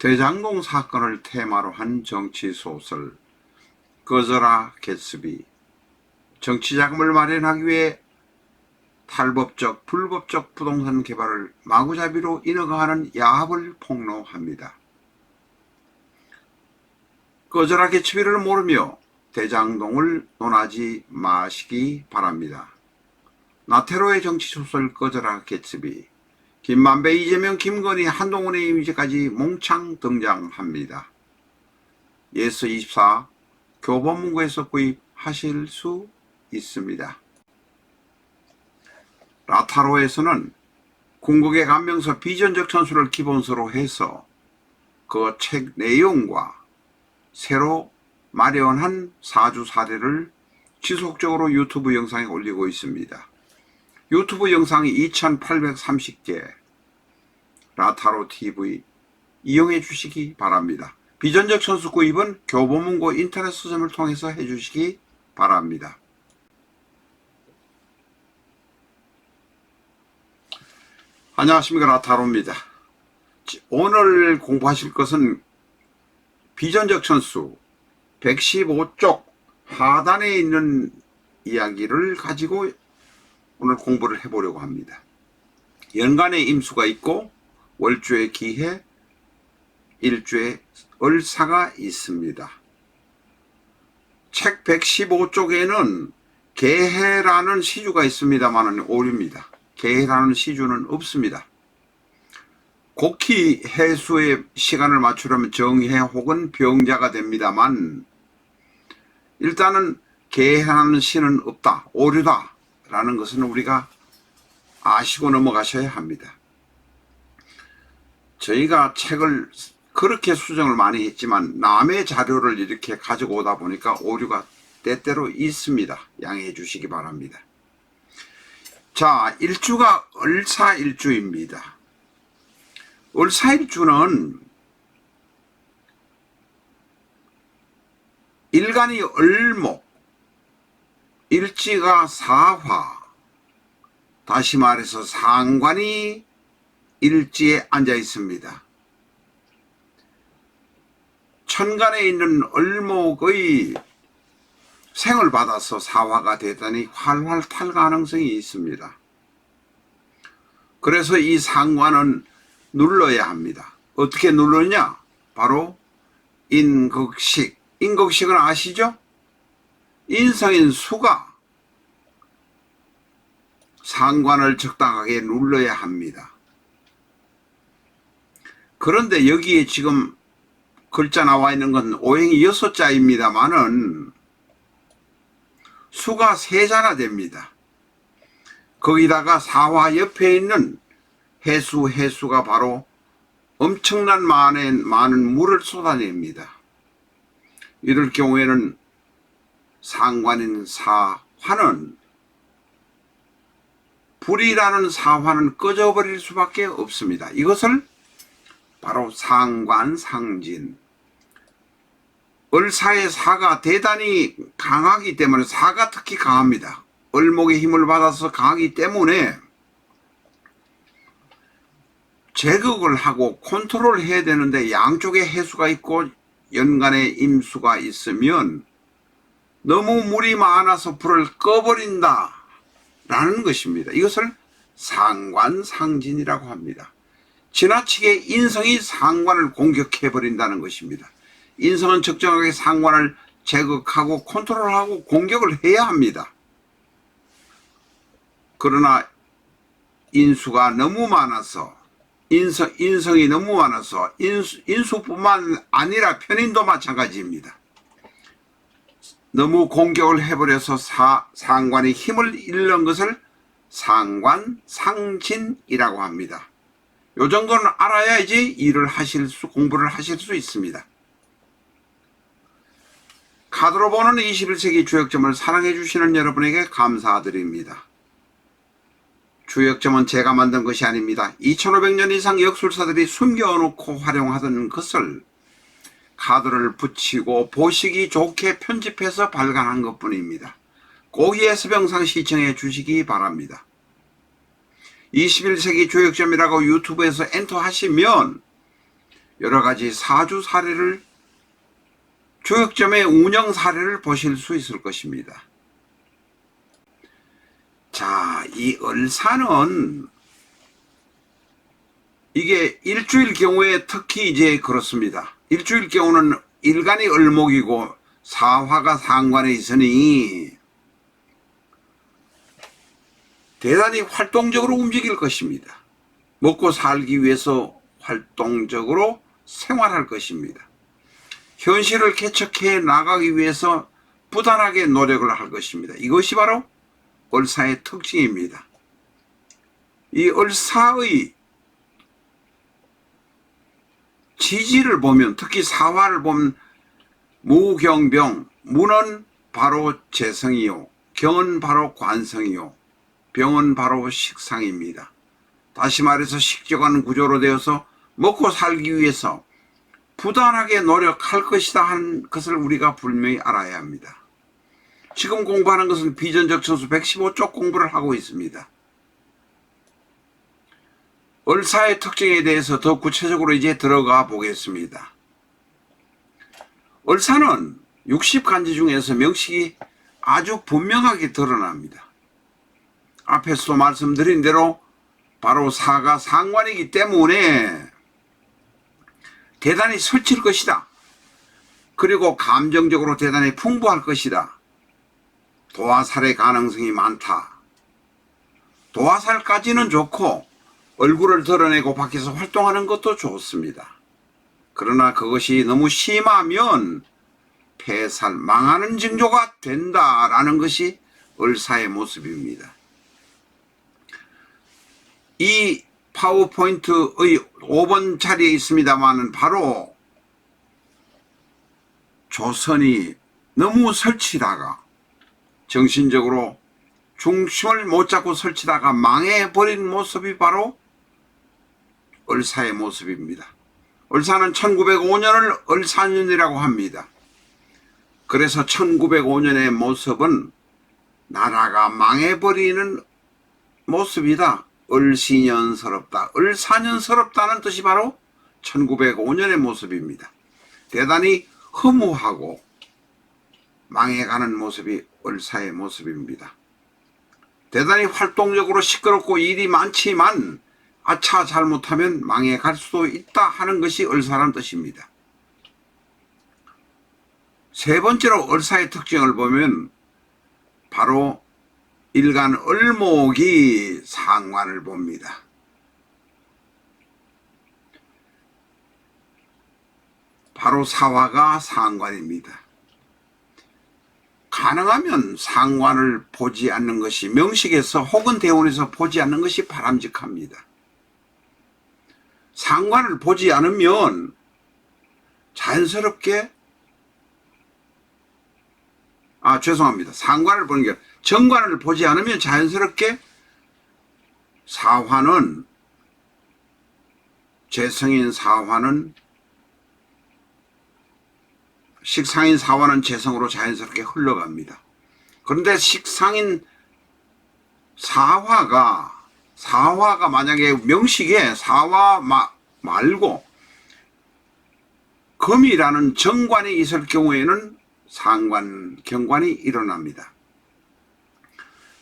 대장동 사건을 테마로 한 정치소설 꺼져라 개츠비. 정치자금을 마련하기 위해 탈법적, 불법적 부동산 개발을 마구잡이로 인허가하는 야합을 폭로합니다. 꺼져라 개츠비를 모르며 대장동을 논하지 마시기 바랍니다. 나태로의 정치소설 꺼져라 개츠비. 김만배, 이재명, 김건희, 한동훈의 이미지까지 몽창 등장합니다. 예스24 교보문고에서 구입하실 수 있습니다. 라타로에서는 궁극의 감명서 비전적 천수를 기본서로 해서 그 책 내용과 새로 마련한 사주 사례를 지속적으로 유튜브 영상에 올리고 있습니다. 유튜브 영상이 2830개, 라타로 TV 이용해 주시기 바랍니다. 비전적 천수 구입은 교보문고 인터넷 서점을 통해서 해주시기 바랍니다. 안녕하십니까, 라타로입니다. 오늘 공부하실 것은 비전적 천수 115쪽 하단에 있는 이야기를 가지고 오늘 공부를 해보려고 합니다. 연간의 임수가 있고 월주의 기해, 일주의 을사가 있습니다. 책 115쪽에는 개해라는 시주가 있습니다만 오류입니다. 개해라는 시주는 없습니다. 곡희 해수의 시간을 맞추려면 정해 혹은 병자가 됩니다만 일단은 개해라는 시는 없다, 오류다 라는 것은 우리가 아시고 넘어가셔야 합니다. 저희가 책을 그렇게 수정을 많이 했지만 남의 자료를 이렇게 가지고 오다 보니까 오류가 때때로 있습니다. 양해해 주시기 바랍니다. 자, 일주가 을사일주입니다. 을사일주는 일간이 을목, 일지가 사화, 다시 말해서 상관이 일지에 앉아 있습니다. 천간에 있는 을목의 생을 받아서 사화가 대단히 활활 탈 가능성이 있습니다. 그래서 이 상관은 눌러야 합니다. 어떻게 누르냐? 바로 인극식. 인극식은 아시죠? 인성인 수가 상관을 적당하게 눌러야 합니다. 그런데 여기에 지금 글자 나와 있는 건 오행이 6자입니다만은 수가 3자나 됩니다. 거기다가 사화 옆에 있는 해수가 바로 엄청난 많은 물을 쏟아냅니다. 이럴 경우에는 상관인 사화는 불이라는 사화는 꺼져버릴 수밖에 없습니다. 이것을 바로 상관상진, 을사의 사가 대단히 강하기 때문에, 사가 특히 강합니다. 을목의 힘을 받아서 강하기 때문에 제극을 하고 컨트롤 해야 되는데 양쪽에 해수가 있고 연간에 임수가 있으면 너무 물이 많아서 불을 꺼버린다 라는 것입니다. 이것을 상관상진이라고 합니다. 지나치게 인성이 상관을 공격해버린다는 것입니다. 인성은 적정하게 상관을 제극하고 컨트롤하고 공격을 해야 합니다. 그러나 인수가 너무 많아서 인성이 너무 많아서 인수뿐만 아니라 편인도 마찬가지입니다. 너무 공격을 해버려서 상관의 힘을 잃는 것을 상관상진이라고 합니다. 요 정도는 알아야지 공부를 하실 수 있습니다. 카드로 보는 21세기 주역점을 사랑해 주시는 여러분에게 감사드립니다. 주역점은 제가 만든 것이 아닙니다. 2500년 이상 역술사들이 숨겨놓고 활용하던 것을 카드를 붙이고 보시기 좋게 편집해서 발간한 것뿐입니다. 고기에서 병상 시청해 주시기 바랍니다. 21세기 주역점이라고 유튜브에서 엔터 하시면 여러 가지 사주 사례를, 주역점의 운영 사례를 보실 수 있을 것입니다. 자, 이 을사는 이게 일주일 경우에 특히 이제 그렇습니다. 일주일 경우는 일간이 을목이고 사화가 상관에 있으니 대단히 활동적으로 움직일 것입니다. 먹고 살기 위해서 활동적으로 생활할 것입니다. 현실을 개척해 나가기 위해서 부단하게 노력을 할 것입니다. 이것이 바로 을사의 특징입니다. 이 을사의 지지를 보면, 특히 사화를 보면 무경병, 무는 바로 재성이요, 경은 바로 관성이요, 병은 바로 식상입니다. 다시 말해서 식적한 구조로 되어서 먹고 살기 위해서 부단하게 노력할 것이다 하는 것을 우리가 분명히 알아야 합니다. 지금 공부하는 것은 비전적 천수 115쪽 공부를 하고 있습니다. 을사의 특징에 대해서 더 구체적으로 이제 들어가 보겠습니다. 을사는 60간지 중에서 명식이 아주 분명하게 드러납니다. 앞에서도 말씀드린 대로 바로 사가 상관이기 때문에 대단히 설칠 것이다. 그리고 감정적으로 대단히 풍부할 것이다. 도화살의 가능성이 많다. 도화살까지는 좋고 얼굴을 드러내고 밖에서 활동하는 것도 좋습니다. 그러나 그것이 너무 심하면 폐살, 망하는 징조가 된다라는 것이 을사의 모습입니다. 이 파워포인트의 5번 자리에 있습니다만 바로 조선이 너무 설치다가 정신적으로 중심을 못 잡고 설치다가 망해버린 모습이 바로 을사의 모습입니다. 을사는 1905년을 을사년이라고 합니다. 그래서 1905년의 모습은 나라가 망해버리는 모습이다. 을시년스럽다. 을사년스럽다는 뜻이 바로 1905년의 모습입니다. 대단히 허무하고 망해가는 모습이 을사의 모습입니다. 대단히 활동적으로 시끄럽고 일이 많지만 아차 잘못하면 망해갈 수도 있다 하는 것이 을사란 뜻입니다. 세 번째로 을사의 특징을 보면 바로 일간 을목이 상관을 봅니다. 바로 사화가 상관입니다. 가능하면 상관을 보지 않는 것이, 명식에서 혹은 대운에서 보지 않는 것이 바람직합니다. 상관을 보지 않으면 자연스럽게 상관을 보는 게 정관을 보지 않으면 자연스럽게 사화는, 재성인 사화는, 식상인 사화는 재성으로 자연스럽게 흘러갑니다. 그런데 식상인 사화가 만약에 명식에 사화 말고 금이라는 정관이 있을 경우에는 상관, 경관이 일어납니다.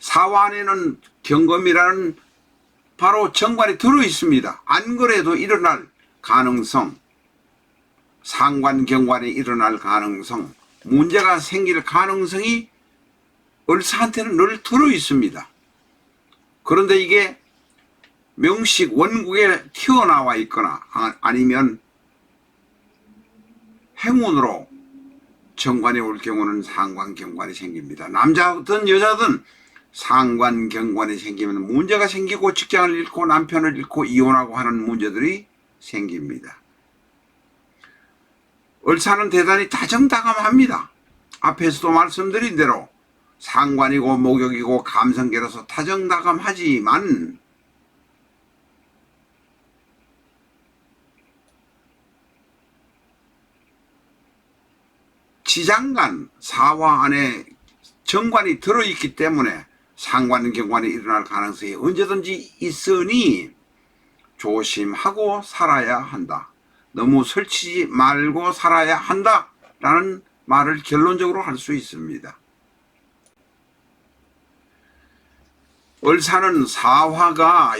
사화 안에는 경금이라는 바로 정관이 들어 있습니다. 안 그래도 일어날 가능성, 상관, 경관이 일어날 가능성, 문제가 생길 가능성이 을사한테는 늘 들어 있습니다. 그런데 이게 명식 원국에 튀어나와 있거나 아니면 행운으로 정관이 올 경우는 상관, 경관이 생깁니다. 남자든 여자든 상관, 경관이 생기면 문제가 생기고 직장을 잃고 남편을 잃고 이혼하고 하는 문제들이 생깁니다. 을사는 대단히 다정다감합니다. 앞에서도 말씀드린 대로 상관이고 목욕이고 감성계로서 다정다감하지만 지장간, 사화 안에 정관이 들어있기 때문에 상관, 경관이 일어날 가능성이 언제든지 있으니 조심하고 살아야 한다. 너무 설치지 말고 살아야 한다라는 말을 결론적으로 할 수 있습니다. 을사는 사화가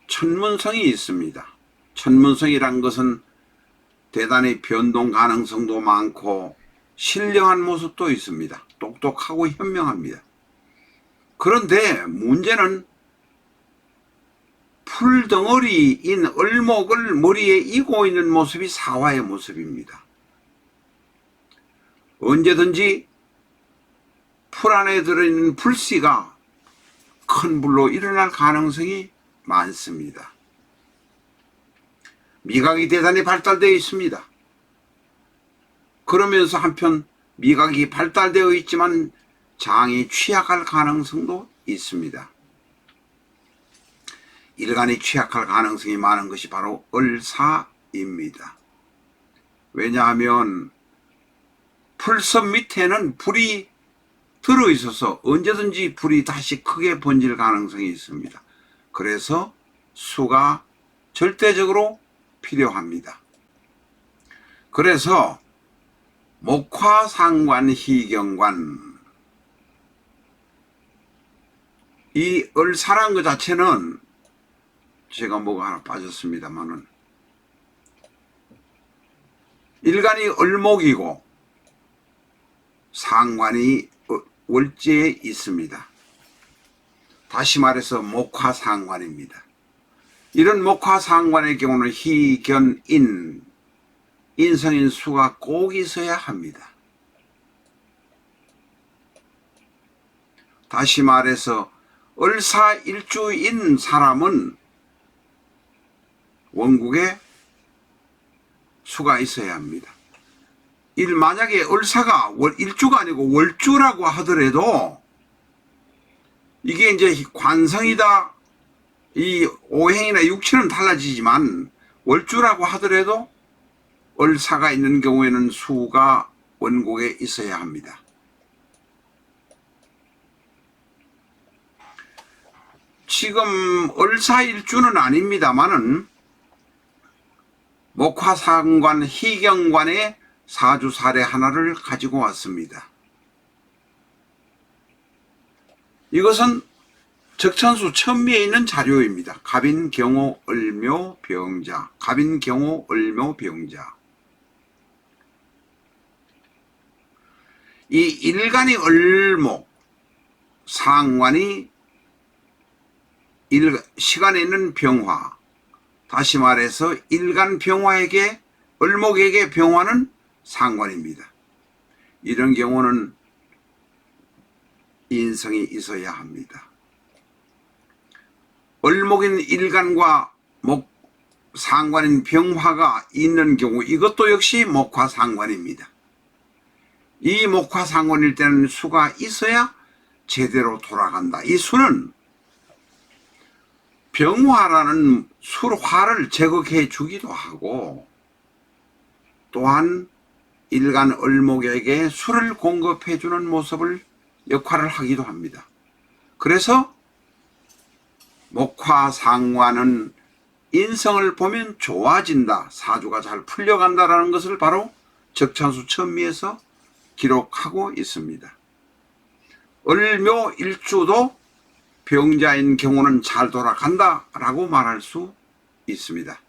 천문성이 있습니다. 천문성이란 것은 대단히 변동 가능성도 많고 신령한 모습도 있습니다. 똑똑하고 현명합니다. 그런데 문제는 풀덩어리인 을목을 머리에 이고 있는 모습이 사화의 모습입니다. 언제든지 풀 안에 들어있는 불씨가 큰 불로 일어날 가능성이 많습니다. 미각이 대단히 발달되어 있습니다. 그러면서 한편 미각이 발달되어 있지만 장이 취약할 가능성도 있습니다. 일간이 취약할 가능성이 많은 것이 바로 을사입니다. 왜냐하면 풀섭 밑에는 불이 들어있어서 언제든지 불이 다시 크게 번질 가능성이 있습니다. 그래서 수가 절대적으로 필요합니다. 그래서 목화상관, 희경관, 이 을사란 것 자체는 제가 뭐가 하나 빠졌습니다만은 일간이 을목이고 상관이 월지에 있습니다. 다시 말해서 목화상관입니다. 이런 목화상관의 경우는 희견인, 인성인 수가 꼭 있어야 합니다. 다시 말해서 을사일주인 사람은 원국에 수가 있어야 합니다. 만약에 을사가 일주가 아니고 월주라고 하더라도 이게 이제 관성이다, 이 오행이나 육체는 달라지지만 월주라고 하더라도 을사가 있는 경우에는 수가 원국에 있어야 합니다. 지금 을사일주는 아닙니다만은 목화상관, 희경관의 사주 사례 하나를 가지고 왔습니다. 이것은 적천수 천미에 있는 자료입니다. 갑인, 경호, 을묘, 병자. 갑인, 경호, 을묘, 병자. 이 일간이 을목, 상관이 시간에 있는 병화. 다시 말해서 일간 병화에게, 을목에게 병화는 상관입니다. 이런 경우는 인성이 있어야 합니다. 을목인 일간과 상관인 병화가 있는 경우 이것도 역시 목화상관입니다. 이 목화상관일 때는 수가 있어야 제대로 돌아간다. 이 수는 병화라는 술화를 제거해 주기도 하고 또한 일간 을목에게 술을 공급해 주는 모습을 역할을 하기도 합니다. 그래서 목화상관은 인성을 보면 좋아진다, 사주가 잘 풀려간다라는 것을 바로 적천수 천미에서 기록하고 있습니다. 을묘 일주도 병자인 경우는 잘 돌아간다라고 말할 수 있습니다.